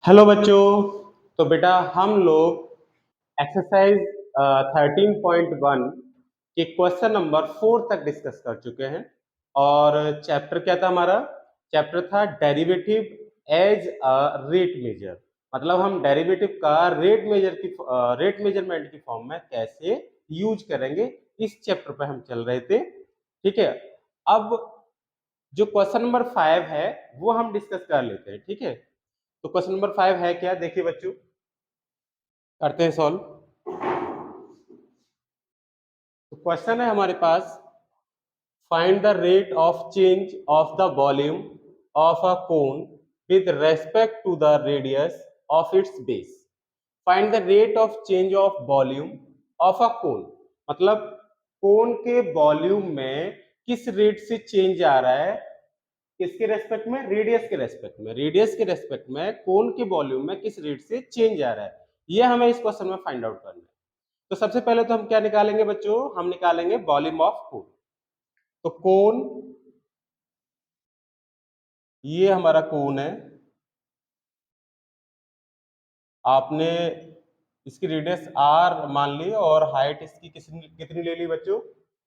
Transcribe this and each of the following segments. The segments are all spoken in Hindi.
हेलो बच्चों। तो बेटा हम लोग एक्सरसाइज 13.1 के क्वेश्चन नंबर 4 तक डिस्कस कर चुके हैं। और चैप्टर क्या था हमारा? चैप्टर था derivative as a rate measure. मतलब हम डेरिवेटिव का रेट मेजरमेंट की फॉर्म में कैसे यूज करेंगे, इस चैप्टर पे हम चल रहे थे। ठीक है, अब जो क्वेश्चन नंबर 5 है वो हम डिस्कस कर लेते हैं। ठीक है, तो क्वेश्चन नंबर 5 है क्या, देखिए बच्चों, करते हैं सॉल्व। तो क्वेश्चन है हमारे पास, find the rate of change of the volume of a cone with respect to the radius of its base. Find the rate of change of volume of a cone, मतलब कोन के वॉल्यूम में किस रेट से चेंज आ रहा है, किसके रेस्पेक्ट में? रेडियस के रेस्पेक्ट में। रेडियस के रेस्पेक्ट में कोन के वॉल्यूम में किस रेट से चेंज आ रहा है, ये हमें इस क्वेश्चन में फाइंड आउट करना है। तो सबसे पहले तो हम क्या निकालेंगे बच्चों? हम निकालेंगे वॉल्यूम ऑफ कोन। तो कोन, ये हमारा कोन है। आपने इसकी रेडियस आर मान ली और हाइट इसकी कितनी ले ली बच्चों?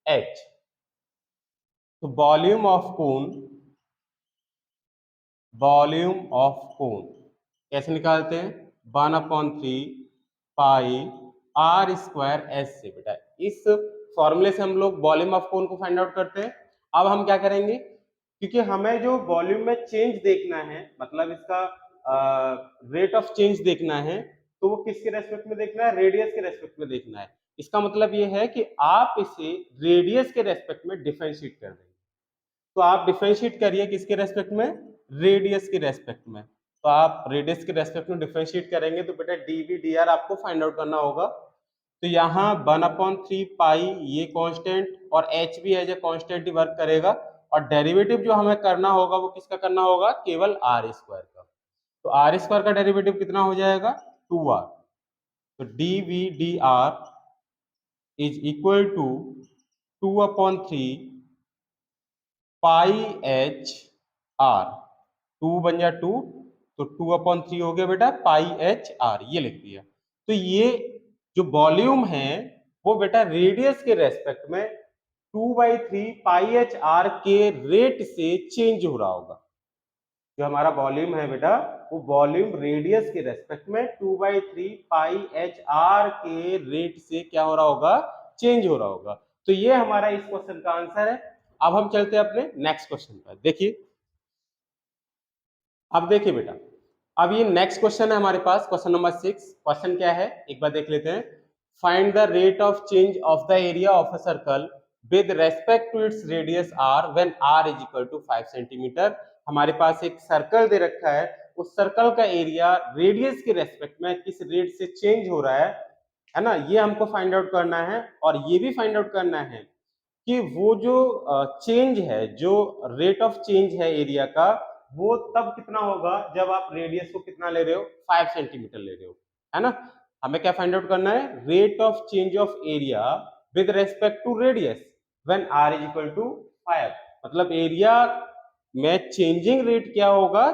एच। तो वॉल्यूम ऑफ कोन कैसे निकालते हैं? 1/3 पाई आर स्क्वायर एस से। बेटा इस फॉर्मूले से हम लोग वॉल्यूम ऑफ कोन को फाइंड आउट करते हैं। अब हम क्या करेंगे, क्योंकि हमें जो वॉल्यूम में चेंज देखना है, मतलब इसका रेट ऑफ चेंज देखना है, तो वो किसके रेस्पेक्ट में देखना है? रेडियस के रेस्पेक्ट में देखना है। इसका मतलब ये है कि आप इसे रेडियस के रेस्पेक्ट में डिफरेंशिएट कर देंगे। तो आप डिफरेंशिएट करिए किसके रेस्पेक्ट में? रेडियस के रेस्पेक्ट में। तो आप रेडियस के रेस्पेक्ट में डिफरेंशिएट करेंगे तो बेटा डीवी डी आर आपको फाइंड आउट करना होगा। तो यहाँ 1/3 पाई ये कांस्टेंट और एच भी एज ए कांस्टेंट ही वर्क करेगा। और डेरिवेटिव जो हमें करना होगा वो किसका करना होगा? केवल आर स्क्वायर का। तो आर स्क्वायर का डेरिवेटिव कितना हो जाएगा? 2r। तो d we d r is equal to 2/3 pi h r. 2 बन जा 2, तो 2/3 हो गया बेटा पाई एच आर, ये लिख दिया। तो ये जो वॉल्यूम है वो बेटा रेडियस के रेस्पेक्ट में 2/3 पाई एच आर के रेट से चेंज हो रहा होगा। जो हमारा वॉल्यूम है बेटा, वो वॉल्यूम रेडियस के रेस्पेक्ट में 2/3 पाई एच आर के रेट से क्या हो रहा होगा? चेंज हो रहा होगा। तो ये हमारा इस क्वेश्चन का आंसर है। अब हम चलते हैं अपने नेक्स्ट क्वेश्चन पर। देखिए, अब देखिए बेटा, अब ये नेक्स्ट क्वेश्चन है हमारे पास, क्वेश्चन नंबर 6। क्वेश्चन क्या है एक बार देख लेते हैं। Find the rate of change of the area of a circle with respect to its radius r when r is equal to 5 centimetre. हमारे पास एक सर्कल दे रखा है, उस सर्कल का एरिया रेडियस के रेस्पेक्ट में किस रेट से चेंज हो रहा है ना, ये हमको फाइंड आउट करना है। और ये भी फाइंड आउट करना है कि वो जो चेंज है, जो रेट ऑफ चेंज है एरिया का, वो तब कितना होगा जब आप रेडियस को कितना ले रहे हो? 5 सेंटीमीटर ले रहे हो, है ना। हमें क्या फाइंड आउट करना है? Rate of change of area with respect to radius when r is equal to 5। मतलब एरिया में चेंजिंग रेट क्या होगा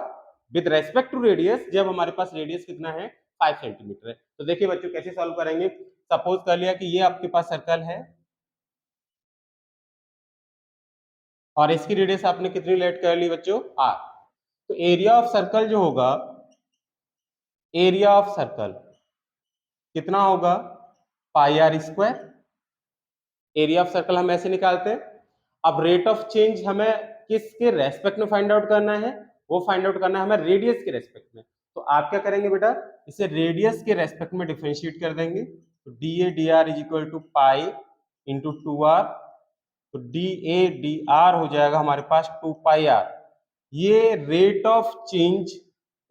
विद रेस्पेक्ट टू रेडियस, जब हमारे पास रेडियस कितना है? 5 सेंटीमीटर है। तो देखिए बच्चों कैसे सॉल्व करेंगे। सपोज कर लिया कि ये आपके पास सर्कल है और इसकी रेडियस आपने कितनी लेट कर ली बच्चों? आर। तो एरिया ऑफ सर्कल जो होगा, एरिया ऑफ सर्कल कितना होगा? Pi r square. Area of circle हम ऐसे निकालते हैं। अब रेट ऑफ चेंज हमें किसके रेस्पेक्ट में फाइंड आउट करना है? वो फाइंड आउट करना है हमें रेडियस के रेस्पेक्ट में। तो आप क्या करेंगे बेटा? इसे रेडियस के रेस्पेक्ट में डिफरेंशिएट कर देंगे। तो d A d r is equal to pi into 2r। तो डी ए डी आर हो जाएगा हमारे पास 2 पाई आर। ये rate of change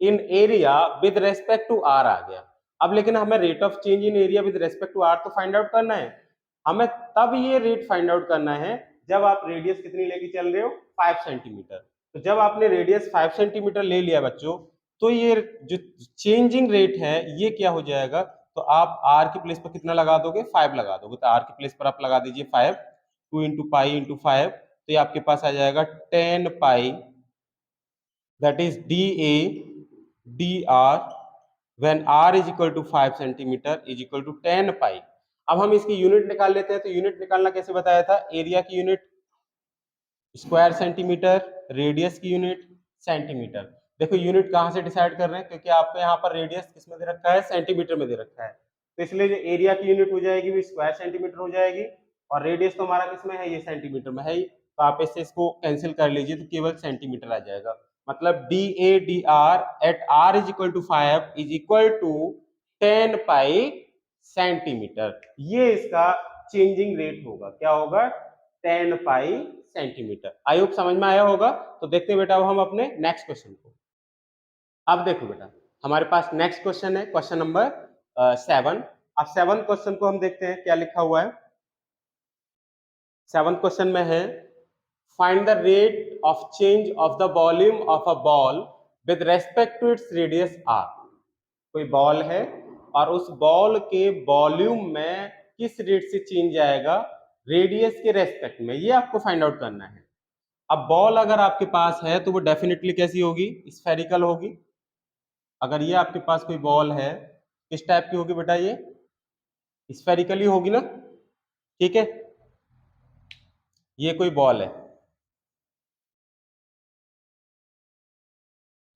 in area with respect to r आ गया। अब लेकिन हमें rate of change in area with respect to r तो फाइंड आउट करना है। हमें तब ये रेट फाइंड आउट करना है जब आप रेडियस कितनी लेके चल रहे हो? 5 सेंटीमीटर। तो जब आपने रेडियस 5 सेंटीमीटर ले लिया बच्चों, तो ये जो चेंजिंग रेट है ये क्या हो जाएगा? तो आप आर की प्लेस पर कितना लगा दोगे? 5 लगा दोगे। तो आर की प्लेस पर आप लगा दीजिए 5। 2 इंटू पाई इंटू 5, तो ये आपके पास आ जाएगा 10 pi, that is d A d r when r is equal to 5 centimetre is equal to 10 pi. अब हम इसकी यूनिट निकाल लेते हैं। तो यूनिट निकालना कैसे बताया था? एरिया की यूनिट स्क्वायर सेंटीमीटर, रेडियस की यूनिट सेंटीमीटर। देखो यूनिट कहाँ से डिसाइड कर रहे हैं, क्योंकि आपको यहाँ पर रेडियस किस में दे रखा है? सेंटीमीटर में दे रखा है। तो इसलिए जो एरिया की यूनिट हो जाएगी वो स्क्वायर सेंटीमीटर हो जाएगी, और रेडियस तो हमारा किस में है? ये सेंटीमीटर में है ही। तो आप इससे इसको कैंसिल कर लीजिए तो केवल सेंटीमीटर आ जाएगा। मतलब d A d r at r is equal to 5 is equal to 10 pi centimetre. ये इसका चेंजिंग रेट होगा। क्या होगा? 10 पाई सेंटीमीटर। आई होप समझ में आया होगा। तो देखते हैं बेटा अब हम अपने नेक्स्ट क्वेश्चन को। अब देखो बेटा हमारे पास नेक्स्ट क्वेश्चन है, क्वेश्चन नंबर 7। अब 7 क्वेश्चन को हम देखते हैं क्या लिखा हुआ है। 7 क्वेश्चन में है find the rate of change of the volume of a ball with respect to its radius r. कोई बॉल है और उस बॉल के वॉल्यूम में किस रेट से चेंज आएगा रेडियस के रेस्पेक्ट में, ये आपको फाइंड आउट करना है। अब बॉल अगर आपके पास है तो वो डेफिनेटली कैसी होगी? स्फेरिकल होगी। अगर ये आपके पास कोई बॉल है किस टाइप की होगी बेटा? ये स्फेरिकली होगी ना, ठीक है। ये कोई बॉल है,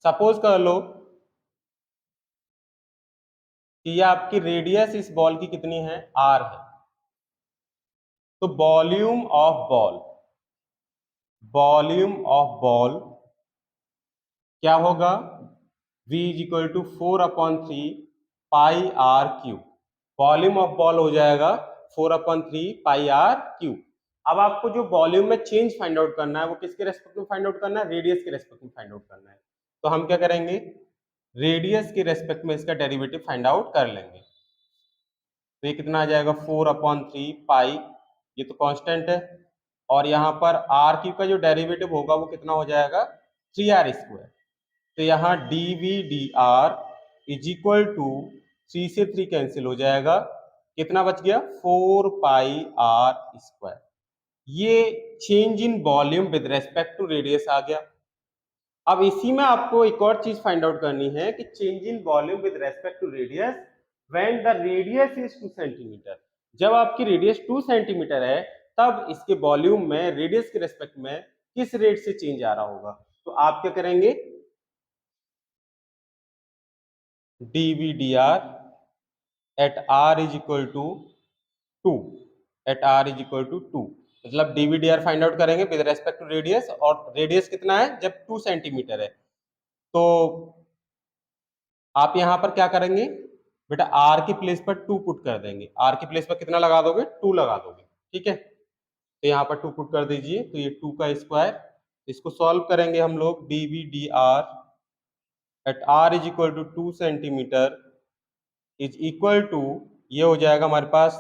सपोज कर लो कि ये आपकी रेडियस इस बॉल की कितनी है? आर है। तो वॉल्यूम ऑफ बॉल क्या होगा? V is equal to 4/3 pi r cube. Volume of ball हो जाएगा 4/3 पाई आर क्यूब। अब आपको जो वॉल्यूम में चेंज फाइंड आउट करना है वो किसके रेस्पेक्ट में फाइंड आउट करना है? रेडियस के रेस्पेक्ट में फाइंड आउट करना है। तो हम क्या करेंगे? रेडियस के रेस्पेक्ट में इसका डेरिवेटिव फाइंड आउट कर लेंगे। तो ये कितना आ जाएगा? 4/3 पाई, ये तो कांस्टेंट है, और यहाँ पर आर क्यूब का जो डेरिवेटिव होगा वो कितना हो जाएगा? 3r²। तो यहाँ d we d r is equal to 3 से 3 कैंसिल हो जाएगा। कितना बच गया? 4 पाई r²। ये change in volume with respect to radius आ गया। अब इसी में आपको एक और चीज फाइंड आउट करनी है कि change in volume with respect to radius when the radius is 2 centimetre. जब आपकी रेडियस 2 सेंटीमीटर है तब इसके वॉल्यूम में रेडियस के रेस्पेक्ट में किस रेट से चेंज आ रहा होगा? तो आप क्या करेंगे? dVdr at r is equal to 2 at r is equal to 2, मतलब dVdr फाइंड आउट करेंगे विद रेस्पेक्ट टू रेडियस, और रेडियस कितना है? जब 2 सेंटीमीटर है। तो आप यहां पर क्या करेंगे बेटा? r की प्लेस पर 2 पुट कर देंगे। r की प्लेस पर कितना लगा दोगे? 2 लगा दोगे, ठीक है। तो यहाँ पर 2 पुट कर दीजिए, तो ये 2 का स्क्वायर। इसको सॉल्व करेंगे हम लोग। dVdr at r is equal to 2 centimetre is equal to, ये हो जाएगा हमारे पास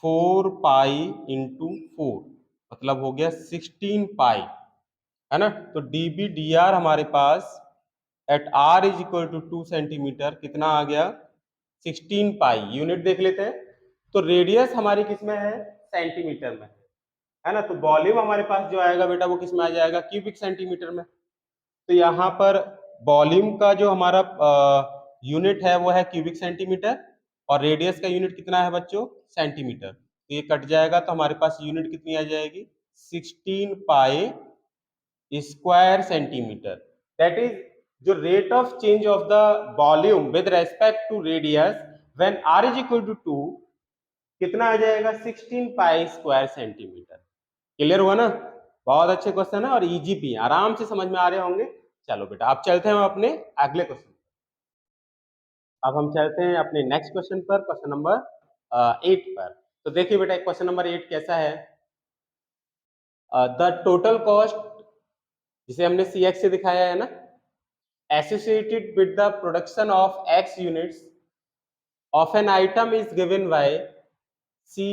4 पाई इंटू 4, मतलब हो गया 16 पाई, है ना। तो डीबी डी आर हमारे पास at r is equal to 2 centimetre कितना आ गया? 16 पाई। यूनिट देख लेते हैं। तो रेडियस हमारी किस में है? सेंटीमीटर में है ना। तो वॉल्यूम हमारे पास जो आएगा बेटा वो किस में आ जाएगा? क्यूबिक सेंटीमीटर में। तो यहाँ पर वॉल्यूम का जो हमारा यूनिट है वो है क्यूबिक सेंटीमीटर, और रेडियस का यूनिट कितना है बच्चों? सेंटीमीटर। तो ये कट जाएगा तो हमारे पास यूनिट कितनी आ जाएगी? 16 pi square centimetre. That is जो rate of change of the volume with respect to radius when r is equal to 2 कितना आ जाएगा? 16 पाई स्क्वायर सेंटीमीटर। क्लियर हुआ ना? बहुत अच्छे क्वेश्चन है और इजी भी है, आराम से समझ में आ रहे होंगे। चलो बेटा अब चलते हैं अपने अगले क्वेश्चन। अब हम चलते हैं अपने नेक्स्ट क्वेश्चन पर, क्वेश्चन नंबर 8 पर। तो देखिए बेटा क्वेश्चन नंबर 8 कैसा है? द टोटल कॉस्ट, जिसे हमने सी एक्स से दिखाया है ना, associated with the production of x units of an item is given by c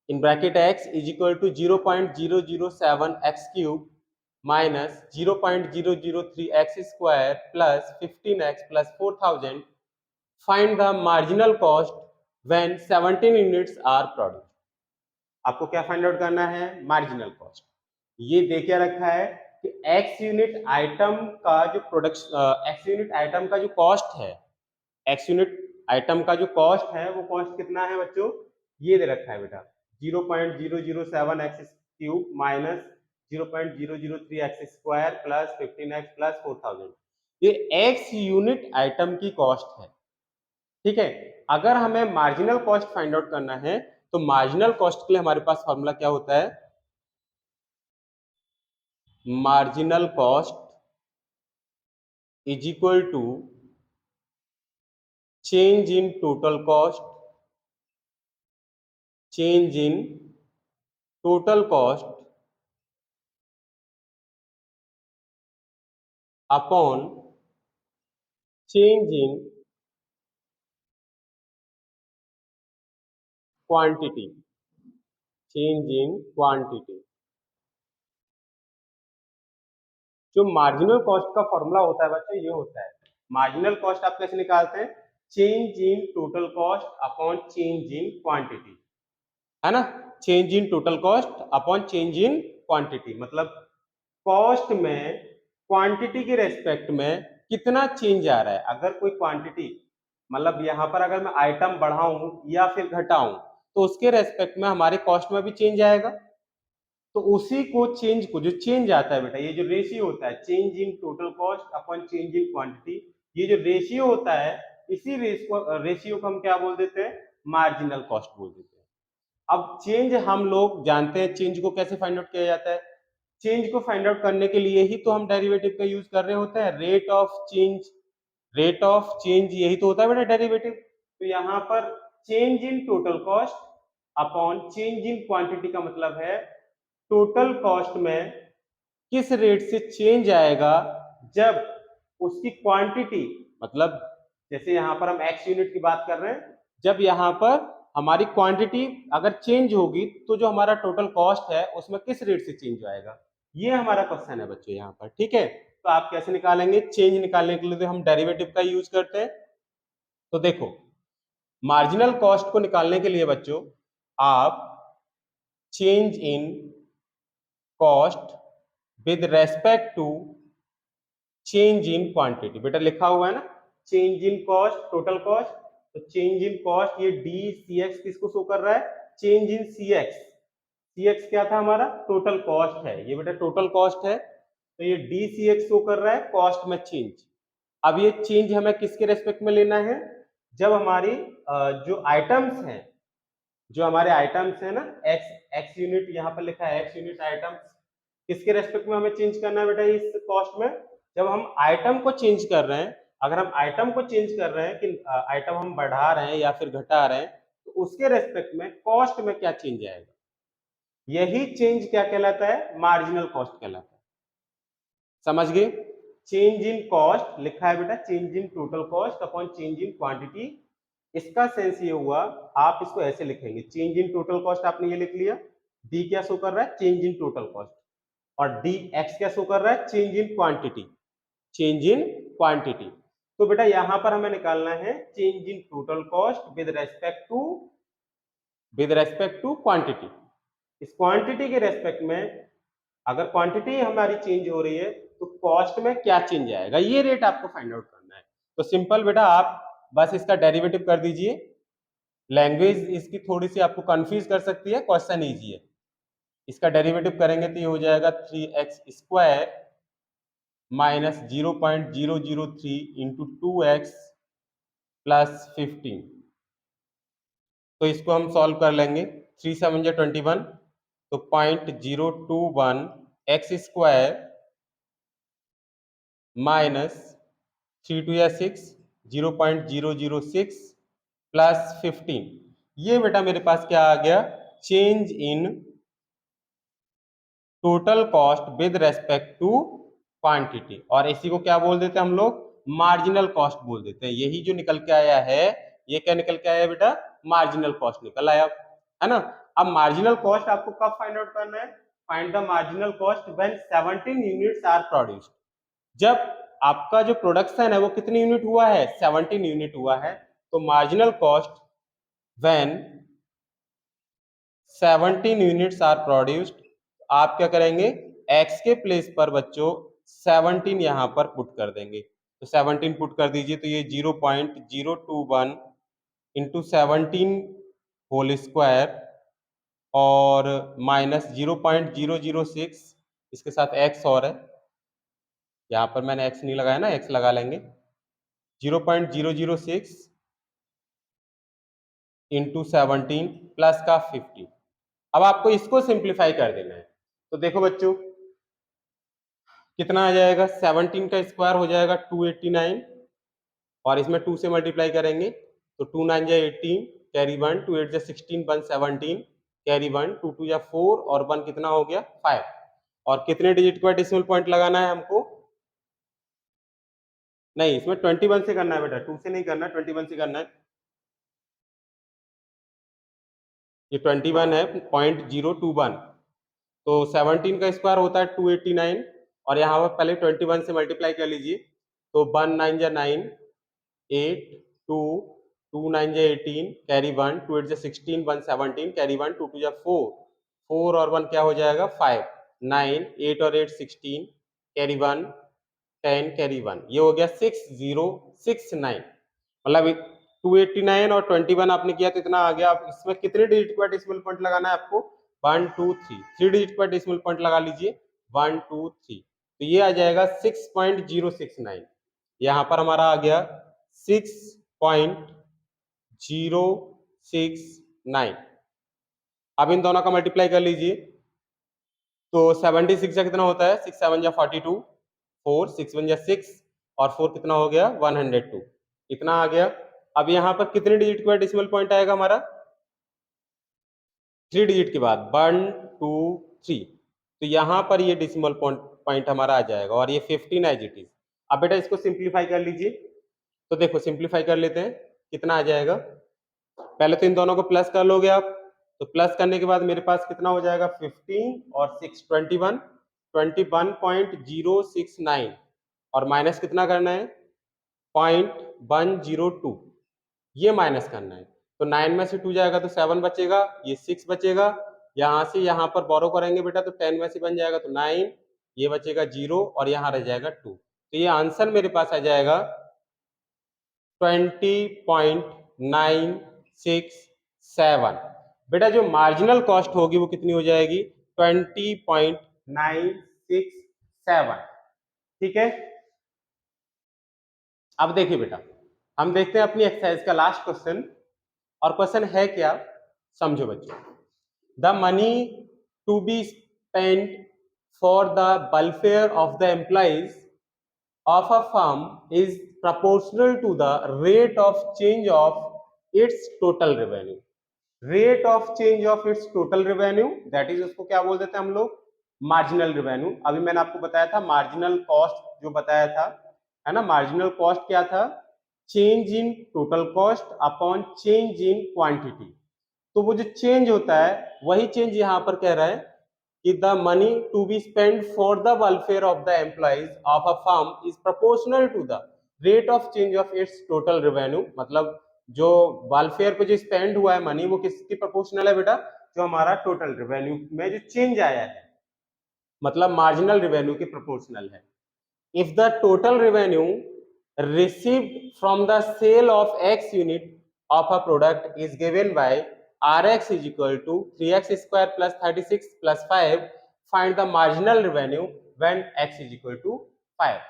in bracket x is equal to 0.007 x cube minus 0.003 x square plus 15x plus 4000. Find the marginal cost when 17 units are produced. आपको क्या फाइंड आउट करना है? Marginal cost. ये देखिए रखा है कि x यूनिट आइटम का जो प्रोडक्शन, x यूनिट आइटम का जो कॉस्ट है एक्स यूनिट आइटम का जो कॉस्ट है वो कॉस्ट कितना है बच्चों, ये दे रखा है बेटा 0.007 x cube minus 0.003 x square plus 15x plus 4000। ये एक्स यूनिट आइटम की कॉस्ट है, ठीक है। अगर हमें मार्जिनल कॉस्ट फाइंड आउट करना है तो मार्जिनल कॉस्ट के लिए हमारे पास फॉर्मूला क्या होता है, marginal cost is equal to change in total cost, change in total cost upon change in quantity, change in quantity. जो मार्जिनल कॉस्ट का फॉर्मूला होता है बच्चों ये होता है, मार्जिनल कॉस्ट आप कैसे निकालते हैं, change in total cost upon change in quantity, है ना। Change in total cost upon change in quantity मतलब कॉस्ट में क्वांटिटी के रेस्पेक्ट में कितना चेंज आ रहा है। अगर कोई क्वांटिटी मतलब यहाँ पर अगर मैं आइटम बढ़ाऊं या फिर घटाऊं तो उसके रेस्पेक्ट में हमारे कॉस्ट में भी चेंज आएगा। तो उसी को चेंज को जो चेंज आता है बेटा, ये जो रेशियो होता है change in total cost upon change in quantity, ये जो रेशियो होता है इसी रेशियो को हम क्या बोल देते हैं, मार्जिनल कॉस्ट बोल देते हैं। अब चेंज हम लोग जानते हैं, चेंज को कैसे फाइंड आउट किया जाता है, चेंज को फाइंड आउट करने के लिए ही तो हम डेरिवेटिव का यूज कर रहे होते हैं, rate of change, rate of change यही तो होता है बेटा डेरिवेटिव। तो यहाँ पर change in total cost upon change in quantity का मतलब है टोटल कॉस्ट में किस रेट से चेंज आएगा जब उसकी क्वांटिटी, मतलब जैसे यहाँ पर हम एक्स यूनिट की बात कर रहे हैं, जब यहाँ पर हमारी क्वांटिटी अगर चेंज होगी तो जो हमारा टोटल कॉस्ट है उसमें किस रेट से चेंज आएगा, ये हमारा क्वेश्चन है बच्चों यहाँ पर, ठीक है। तो आप कैसे निकालेंगे, चेंज निकालने के लिए तो हम डेरिवेटिव का यूज करते हैं। तो देखो मार्जिनल कॉस्ट को निकालने के लिए बच्चों आप change in cost with respect to change in quantity, बेटा लिखा हुआ है ना, change in cost total cost, तो चेंज इन कॉस्ट ये डी सी एक्स किसको शो कर रहा है, change in c x, c x क्या था हमारा टोटल कॉस्ट है, ये बेटा टोटल कॉस्ट है, तो ये डी सी एक्स शो कर रहा है कॉस्ट में चेंज। अब ये चेंज हमें किसके रेस्पेक्ट में लेना है, जब हमारी जो आइटम्स हैं, जो हमारे आइटम्स है ना एक्स एक्स यूनिट यहाँ पर लिखा है एक्स यूनिट आइटम्स, किसके रेस्पेक्ट में हमें चेंज करना है बेटा इस कॉस्ट में, जब हम आइटम को चेंज कर रहे हैं। अगर हम आइटम को चेंज कर रहे हैं कि आइटम हम बढ़ा रहे हैं या फिर घटा रहे हैं तो उसके रेस्पेक्ट में कॉस्ट में क्या चेंज आएगा, यही चेंज क्या कहलाता है, मार्जिनल कॉस्ट कहलाता है। समझ गए, चेंज इन कॉस्ट लिखा है बेटा change in total cost upon change in quantity, इसका सेंस ये हुआ आप इसको ऐसे लिखेंगे, चेंज इन टोटल कॉस्ट आपने ये लिख लिया, डी क्या शो कर रहा है, चेंज इन टोटल कॉस्ट, और डी एक्स क्या शो कर रहा है, change in quantity, change in quantity. तो बेटा यहां पर हमें निकालना है change in total cost with respect to quantity. इस क्वांटिटी के रेस्पेक्ट में अगर क्वांटिटी हमारी चेंज हो रही है तो कॉस्ट में क्या चेंज आएगा, ये रेट आपको फाइंड आउट करना है। तो सिंपल बेटा आप बस इसका डेरिवेटिव कर दीजिए, लैंग्वेज इसकी थोड़ी सी आपको कंफ्यूज कर सकती है, क्वेश्चन इजी है। इसका डेरिवेटिव करेंगे तो ये हो जाएगा 3x square minus 0.003 into 2x plus 15। तो इसको हम सॉल्व कर लेंगे, 3 7 21, तो 0.021 एक्स स्क्वायर माइनस 3 2 या 6 0.006 प्लस 15, ये बेटा मेरे पास क्या आ गया, change in total cost with respect to quantity, और इसी को क्या बोल देते हैं हम लोग, मार्जिनल कॉस्ट बोल देते हैं। यही जो निकल के आया है ये क्या निकल के आया बेटा, मार्जिनल कॉस्ट निकल आया, है ना। अब मार्जिनल कॉस्ट आपको कब फाइंड आउट करना है, find the marginal cost when 17 units are produced, जब आपका जो प्रोडक्शन है वो कितनी यूनिट हुआ है, 17 यूनिट हुआ है। तो marginal cost when 17 units are produced, आप क्या करेंगे, x के प्लेस पर बच्चों 17 यहां पर पुट कर देंगे, तो 17 पुट कर दीजिए, तो ये 0.021 इंटू 17 होल स्क्वायर और माइनस 0.006, इसके साथ एक्स और है, यहाँ पर मैंने एक्स नहीं लगाया ना, एक्स लगा लेंगे, 0.006 इंटू 17 प्लस का 50। अब आपको इसको सिंप्लीफाई कर देना है। तो देखो बच्चों कितना आ जाएगा, 17 का स्क्वायर हो जाएगा 289 और इसमें 2 से मल्टीप्लाई करेंगे तो 2 9 जा 18 कैरी 1, 2 8 जा 16 1 17 कैरी 1, 2 2 जा 4 और 1 कितना हो गया 5। और कितने डिजिट का डेसिमल पॉइंट लगाना है हमको, नहीं इसमें 21 से करना है बेटा, 2 से नहीं करना, 21 से करना है। ये 21 है 0.021, तो 17 का स्क्वायर होता है 289 और यहाँ पर पहले 21 से मल्टीप्लाई कर लीजिए, तो 1 9 जा 9 8 2 2 9 जा 18 कैरी 1, 2 8 जा 16 1 17 कैरी 1, 2 2 जा 4 4 और 1 क्या हो जाएगा 5 9 8 और 8 16 कैरी 1 10 कैरी 1, ये हो गया 6069। मतलब 289 और 21 आपने किया तो इतना आ गया। अब इसमें कितने डिजिट का डेसिमल पॉइंट लगाना है आपको, 1 2 3, 3 डिजिट का डेसिमल पॉइंट लगा लीजिए 1 2 3, तो ये आ जाएगा 6.069। यहाँ पर हमारा आ गया 6.069। अब इन दोनों का मल्टीप्लाई कर लीजिए, तो 76 का कितना होता है, 6 7 जा 42, 4 6 1 जा 6 और 4 कितना हो गया 102, इतना आ गया। अब यहाँ पर कितने डिजिट के बाद डेसिमल पॉइंट आएगा हमारा, 3 डिजिट के बाद 1 2 3, तो यहाँ पर ये डेसिमल पॉइंट हमारा आ जाएगा और ये 15 एज इट इज। अब बेटा इसको सिंप्लीफाई कर लीजिए, तो देखो सिंप्लीफाई कर लेते हैं, कितना आ जाएगा, पहले तो इन दोनों को प्लस कर लोगे आप, तो प्लस करने के बाद मेरे पास कितना हो जाएगा 15 और 6 21 21.069 और माइनस कितना करना है 0.102, ये माइनस करना है। तो 9 में से 2 जाएगा तो 7 बचेगा, ये 6 बचेगा, यहाँ से यहाँ पर बोरो करेंगे बेटा तो 10 में से बन जाएगा तो 9, ये बचेगा 0 और यहाँ रह जाएगा 2, तो ये आंसर मेरे पास आ जाएगा 20.967। बेटा जो मार्जिनल कॉस्ट होगी वो कितनी हो जाएगी 20.967, ठीक है। अब देखिए बेटा हम देखते हैं अपनी एक्सरसाइज का लास्ट क्वेश्चन, और क्वेश्चन है क्या, समझो बच्चों, the money to be spent for the welfare of the employees of a firm is proportional to the rate of change of its total revenue. Rate of change of its total revenue, that is उसको क्या बोल देते हैं हम लोग, मार्जिनल रेवेन्यू। अभी मैंने आपको बताया था मार्जिनल कॉस्ट, जो बताया था है ना, मार्जिनल कॉस्ट क्या था, change in total cost upon change in quantity. तो वो जो चेंज होता है वही चेंज यहाँ पर कह रहा है कि the money to be spent for the welfare of the employees of a firm is proportional to the rate of change of its total revenue। मतलब जो वेलफेयर पे जो स्पेंड हुआ है मनी वो किसकी प्रोपोर्शनल है बेटा, जो हमारा टोटल रेवेन्यू में जो चेंज आया है, मतलब मार्जिनल रेवेन्यू के प्रोपोर्शनल है। if the total revenue received from the sale of x unit of a product is given by rx is equal to 3x square plus 36 plus 5, find the marginal revenue when x is equal to 5।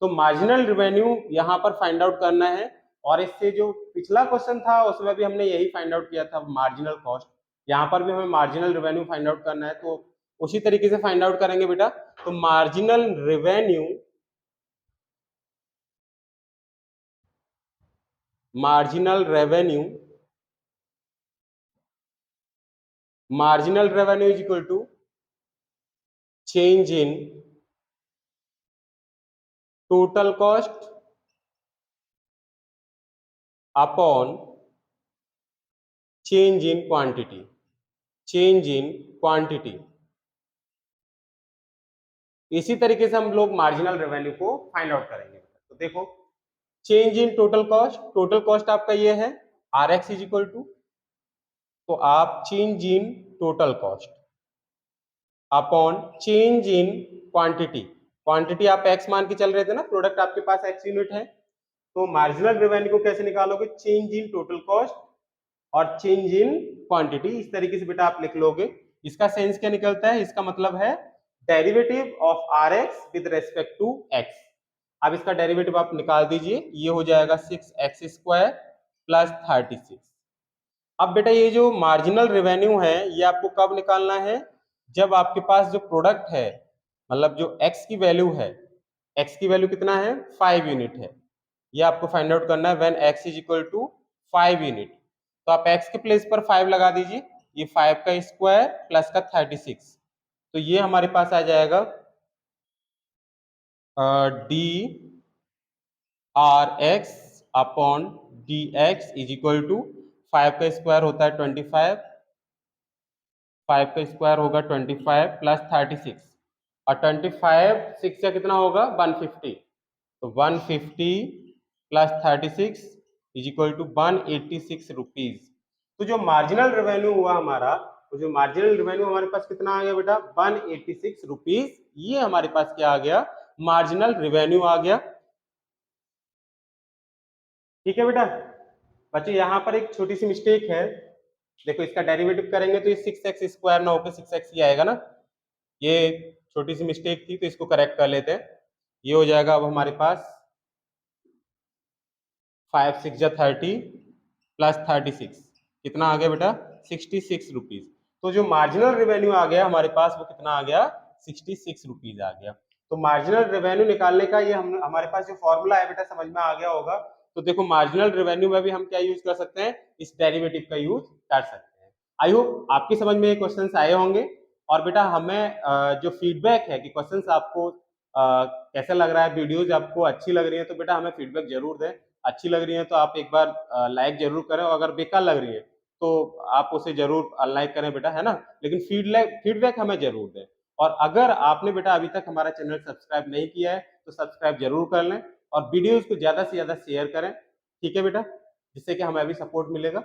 तो मार्जिनल रेवेन्यू यहाँ पर फाइंड आउट करना है, और इससे जो पिछला क्वेश्चन था उसमें भी हमने यही फाइंड आउट किया था मार्जिनल कॉस्ट, यहाँ पर भी हमें मार्जिनल रेवेन्यू फाइंड आउट करना है, तो उसी तरीके से फाइंड आउट करेंगे बेटा। तो marginal revenue, marginal revenue, marginal revenue is equal to change in total cost upon change in quantity, change in quantity। इसी तरीके से हम लोग मार्जिनल रेवेन्यू को फाइंड आउट करेंगे। तो देखो change in total cost, total cost आपका ये है r x is equal to, तो आप change in total cost upon change in quantity, quantity आप x मान के चल रहे थे ना, प्रोडक्ट आपके पास x यूनिट है, तो मार्जिनल रेवेन्यू को कैसे निकालोगे, चेंज इन टोटल कॉस्ट और चेंज इन क्वांटिटी, इस तरीके से बेटा आप लिख लोगे। इसका सेंस क्या निकलता है, इसका मतलब है derivative of rx with respect to x। अब इसका डेरिवेटिव आप निकाल दीजिए, ये हो जाएगा 6x² प्लस 36। अब बेटा ये जो मार्जिनल रेवेन्यू है ये आपको कब निकालना है, जब आपके पास जो प्रोडक्ट है, मतलब जो x की वैल्यू है, x की वैल्यू कितना है 5 यूनिट है, ये आपको फाइंड आउट करना है when x is equal to 5 unit. तो आप x के प्लेस पर 5 लगा दीजिए, ये 5 का स्क्वायर प्लस का 36, तो ये हमारे पास आ जाएगा d r x upon d x is equal to 5 का स्क्वायर होता है 25, 5 का स्क्वायर होगा 25 प्लस 36, और 25 6 का कितना होगा 150, तो 150 plus 36 is equal to 186 rupees. तो जो मार्जिनल रेवेन्यू हुआ हमारा, तो जो मार्जिनल रेवेन्यू हमारे पास कितना आ गया बेटा 186 रुपीज, ये हमारे पास क्या आ गया, मार्जिनल रेवेन्यू आ गया। ठीक है बेटा, बच्चे यहाँ पर एक छोटी सी मिस्टेक है, देखो इसका डेरिवेटिव करेंगे तो ये 6x² ना होकर 6x ही आएगा ना, ये छोटी सी मिस्टेक थी तो इसको करेक्ट कर लेते हैं। ये हो जाएगा अब हमारे पास 5 6 जा 30 प्लस 36, कितना आ गया बेटा 66 रुपीज। तो जो मार्जिनल रेवेन्यू आ गया हमारे पास वो कितना आ गया 66 रुपीज आ गया। तो मार्जिनल रेवेन्यू निकालने का ये हम हमारे पास जो फॉर्मूला है बेटा समझ में आ गया होगा। तो देखो मार्जिनल रेवेन्यू में भी हम क्या यूज कर सकते हैं, इस डेरिवेटिव का यूज कर सकते हैं। आई होप आपकी समझ में ये क्वेश्चंस आए होंगे। और बेटा हमें जो फीडबैक है कि क्वेश्चंस आपको कैसा लग रहा है, वीडियोज आपको अच्छी लग रही है, तो बेटा हमें फीडबैक जरूर दें। अच्छी लग रही है तो आप एक बार लाइक जरूर करें, और अगर बेकार लग रही है तो आप उसे जरूर अनलाइक करें बेटा, है ना, लेकिन फीडबैक हमें जरूर दें। और अगर आपने बेटा अभी तक हमारा चैनल सब्सक्राइब नहीं किया है तो सब्सक्राइब जरूर कर लें, और वीडियोज को ज्यादा से ज्यादा शेयर करें, ठीक है बेटा, जिससे कि हमें अभी सपोर्ट मिलेगा।